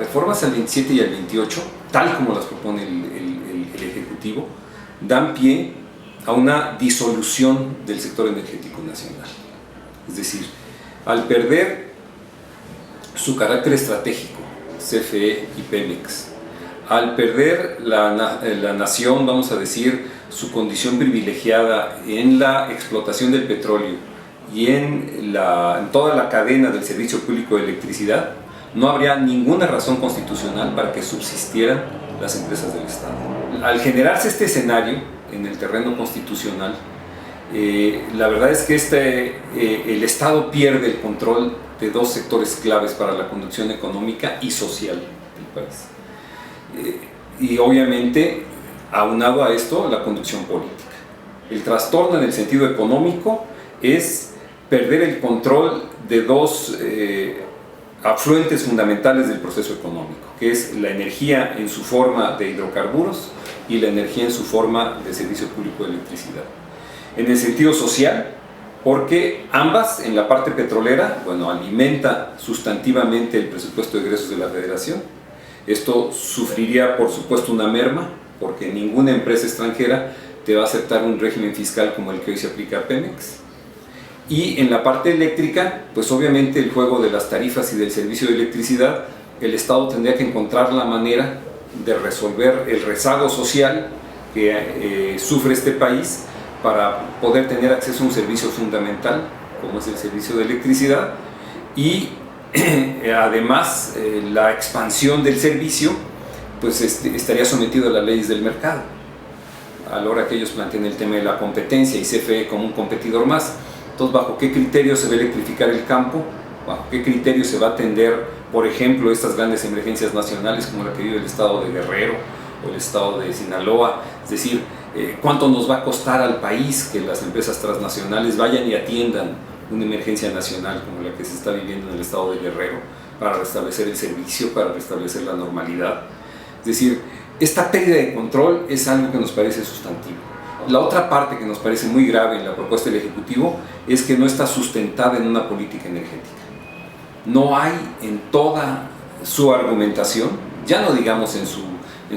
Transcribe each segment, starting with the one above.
reformas al 27 y al 28, tal como las propone el Ejecutivo, dan pie a una disolución del sector energético nacional. Es decir, al perder su carácter estratégico, CFE y Pemex, al perder la nación, vamos a decir, su condición privilegiada en la explotación del petróleo y en toda la cadena del servicio público de electricidad, no habría ninguna razón constitucional para que subsistieran las empresas del Estado. Al generarse este escenario en el terreno constitucional, la verdad es que el Estado pierde el control de dos sectores claves para la conducción económica y social del país. Y obviamente, aunado a esto, la conducción política. El trastorno en el sentido económico es perder el control de dos afluentes fundamentales del proceso económico, que es la energía en su forma de hidrocarburos y la energía en su forma de servicio público de electricidad. En el sentido social, porque ambas, en la parte petrolera, alimenta sustantivamente el presupuesto de egresos de la Federación. Esto sufriría, por supuesto, una merma, porque ninguna empresa extranjera te va a aceptar un régimen fiscal como el que hoy se aplica a Pemex. Y en la parte eléctrica, pues obviamente el juego de las tarifas y del servicio de electricidad, el Estado tendría que encontrar la manera de resolver el rezago social que sufre este país para poder tener acceso a un servicio fundamental, como es el servicio de electricidad, y además la expansión del servicio pues estaría sometido a las leyes del mercado, a la hora que ellos planteen el tema de la competencia y CFE como un competidor más. Entonces, ¿bajo qué criterio se va a electrificar el campo? ¿Bajo qué criterio se va a atender, por ejemplo, estas grandes emergencias nacionales como la que vive el estado de Guerrero o el estado de Sinaloa? Es decir, ¿cuánto nos va a costar al país que las empresas transnacionales vayan y atiendan una emergencia nacional como la que se está viviendo en el estado de Guerrero para restablecer el servicio, para restablecer la normalidad? Es decir, esta pérdida de control es algo que nos parece sustantivo. La otra parte que nos parece muy grave en la propuesta del Ejecutivo es que no está sustentada en una política energética. No hay en toda su argumentación, ya no digamos en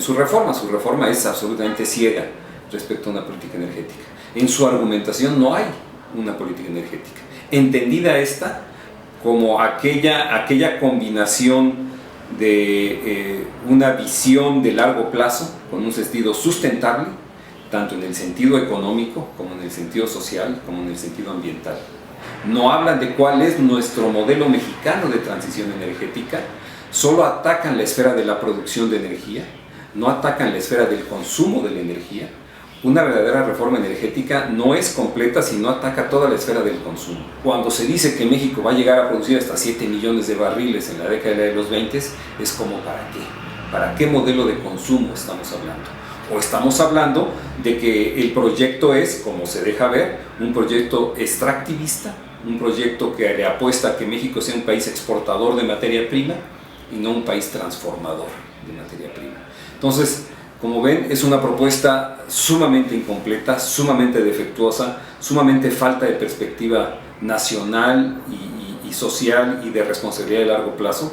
su reforma es absolutamente ciega respecto a una política energética. En su argumentación no hay una política energética. Entendida esta como aquella combinación de una visión de largo plazo con un sentido sustentable, tanto en el sentido económico como en el sentido social como en el sentido ambiental. No hablan de cuál es nuestro modelo mexicano de transición energética, solo atacan la esfera de la producción de energía, no atacan la esfera del consumo de la energía. Una verdadera reforma energética no es completa si no ataca toda la esfera del consumo. Cuando se dice que México va a llegar a producir hasta 7 millones de barriles en la década de los 20, es como ¿para qué? ¿Para qué modelo de consumo estamos hablando? O estamos hablando de que el proyecto es, como se deja ver, un proyecto extractivista, un proyecto que le apuesta a que México sea un país exportador de materia prima y no un país transformador de materia prima. Entonces, como ven, es una propuesta sumamente incompleta, sumamente defectuosa, sumamente falta de perspectiva nacional y social y de responsabilidad de largo plazo,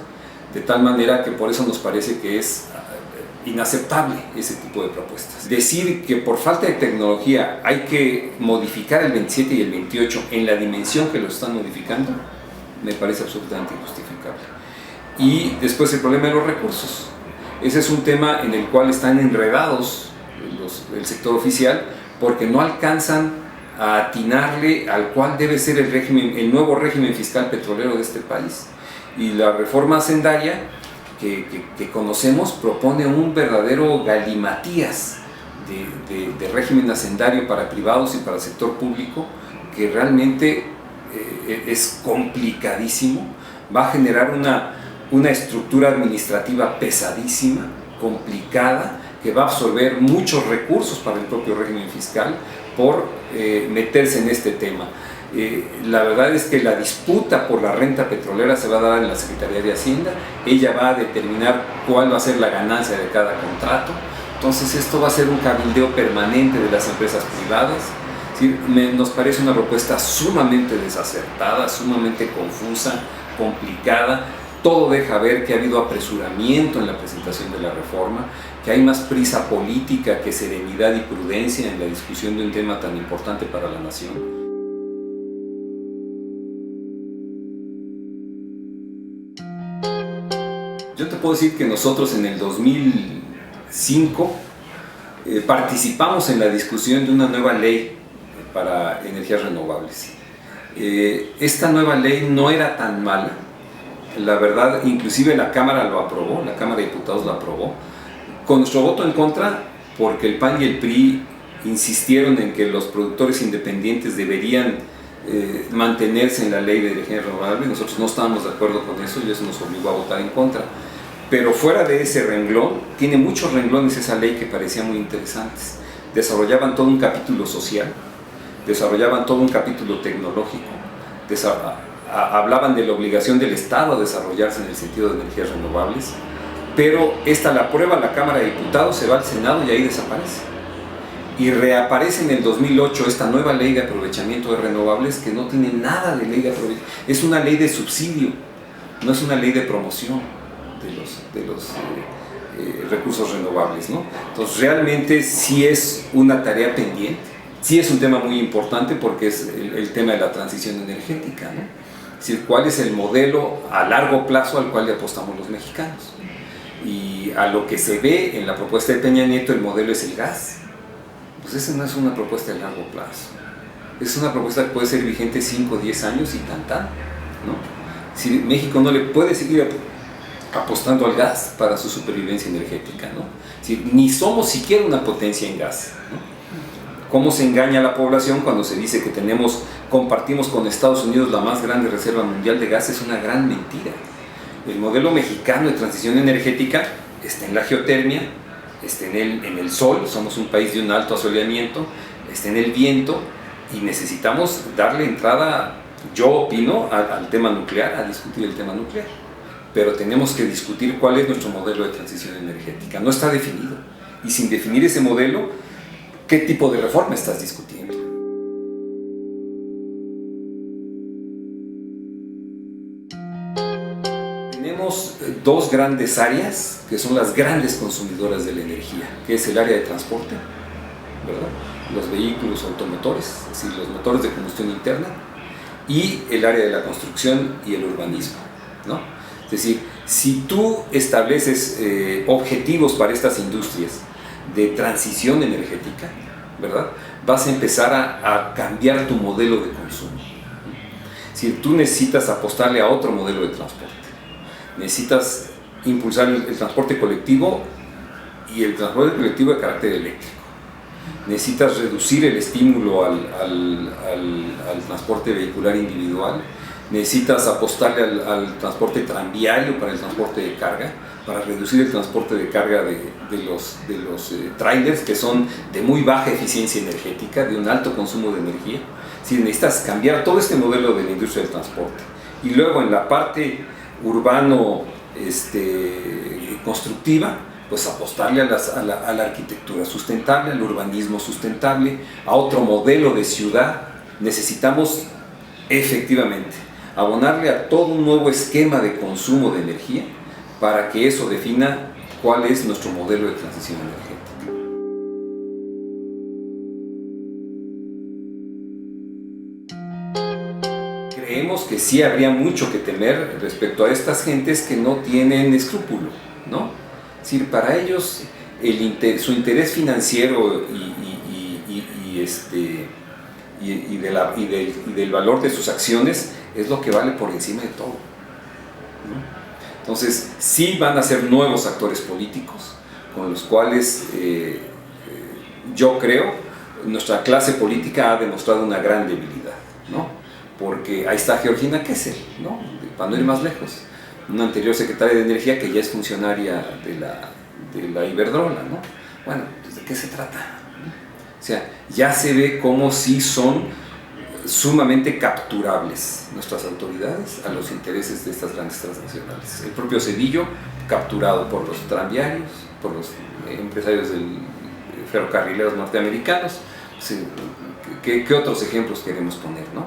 de tal manera que por eso nos parece que es inaceptable ese tipo de propuestas. Decir que por falta de tecnología hay que modificar el 27 y el 28 en la dimensión que lo están modificando, me parece absolutamente injustificable. Y después el problema de los recursos. Ese es un tema en el cual están enredados el sector oficial porque no alcanzan a atinarle al cual debe ser el nuevo régimen fiscal petrolero de este país. Y la reforma hacendaria que conocemos propone un verdadero galimatías de régimen hacendario para privados y para el sector público que realmente es complicadísimo, va a generar una estructura administrativa pesadísima, complicada, que va a absorber muchos recursos para el propio régimen fiscal por meterse en este tema. La verdad es que la disputa por la renta petrolera se va a dar en la Secretaría de Hacienda. Ella va a determinar cuál va a ser la ganancia de cada contrato. Entonces esto va a ser un cabildeo permanente de las empresas privadas. ¿Sí? Nos parece una propuesta sumamente desacertada, sumamente confusa, complicada, todo deja ver que ha habido apresuramiento en la presentación de la reforma, que hay más prisa política que serenidad y prudencia en la discusión de un tema tan importante para la nación. Yo te puedo decir que nosotros en el 2005 participamos en la discusión de una nueva ley para energías renovables. Esta nueva ley no era tan mala, la verdad, inclusive la Cámara lo aprobó, la Cámara de Diputados lo aprobó, con nuestro voto en contra, porque el PAN y el PRI insistieron en que los productores independientes deberían mantenerse en la ley de energía renovable. Nosotros no estábamos de acuerdo con eso y eso nos obligó a votar en contra. Pero fuera de ese renglón, tiene muchos renglones esa ley que parecían muy interesantes. Desarrollaban todo un capítulo social, desarrollaban todo un capítulo tecnológico, hablaban de la obligación del Estado a desarrollarse en el sentido de energías renovables, pero esta la aprueba la Cámara de Diputados, se va al Senado y ahí desaparece. Y reaparece en el 2008 esta nueva ley de aprovechamiento de renovables que no tiene nada de ley de aprovechamiento, es una ley de subsidio, no es una ley de promoción de los recursos renovables, ¿no? Entonces realmente sí es una tarea pendiente, sí es un tema muy importante porque es el tema de la transición energética, ¿no? Es decir, cuál es el modelo a largo plazo al cual le apostamos los mexicanos. Y a lo que se ve en la propuesta de Peña Nieto, el modelo es el gas. Pues esa no es una propuesta de largo plazo, es una propuesta que puede ser vigente 5 o 10 años y tan, ¿no? Si México no le puede seguir apostando al gas para su supervivencia energética, ¿no? Si, ni somos siquiera una potencia en gas, ¿no? ¿Cómo se engaña a la población cuando se dice que compartimos con Estados Unidos la más grande reserva mundial de gas? Es una gran mentira. El modelo mexicano de transición energética está en la geotermia, está en el sol, somos un país de un alto asoleamiento, está en el viento y necesitamos darle entrada, yo opino, al tema nuclear, a discutir el tema nuclear. Pero tenemos que discutir cuál es nuestro modelo de transición energética. No está definido. Y sin definir ese modelo, ¿qué tipo de reforma estás discutiendo? Tenemos dos grandes áreas que son las grandes consumidoras de la energía, que es el área de transporte, ¿verdad? Los vehículos automotores, es decir, los motores de combustión interna, y el área de la construcción y el urbanismo, ¿no? Es decir, si tú estableces objetivos para estas industrias de transición energética, ¿verdad?, vas a empezar a cambiar tu modelo de consumo. Es decir, tú necesitas apostarle a otro modelo de transporte. Necesitas impulsar el transporte colectivo y el transporte colectivo de carácter eléctrico. Necesitas reducir el estímulo al transporte vehicular individual. Necesitas apostarle al transporte tranviario para el transporte de carga, para reducir el transporte de carga de los trailers, que son de muy baja eficiencia energética, de un alto consumo de energía. Si necesitas cambiar todo este modelo de la industria del transporte. Y luego en la parte urbano constructiva, pues apostarle a la arquitectura sustentable, al urbanismo sustentable, a otro modelo de ciudad. Necesitamos efectivamente abonarle a todo un nuevo esquema de consumo de energía para que eso defina cuál es nuestro modelo de transición energética. Creemos que sí habría mucho que temer respecto a estas gentes que no tienen escrúpulo, ¿no? Es decir, para ellos su interés financiero y del valor de sus acciones es lo que vale por encima de todo, ¿no? Entonces, sí van a ser nuevos actores políticos con los cuales yo creo nuestra clase política ha demostrado una gran debilidad, ¿no? Porque ahí está Georgina Kessel, ¿no?, para no ir más lejos, una anterior secretaria de Energía que ya es funcionaria de la Iberdrola, ¿no? Bueno, ¿de qué se trata? O sea, ya se ve cómo sí son sumamente capturables nuestras autoridades a los intereses de estas grandes transnacionales. El propio Cedillo, capturado por los tranviarios, por los empresarios ferrocarrileros norteamericanos. ¿Qué otros ejemplos queremos poner, no?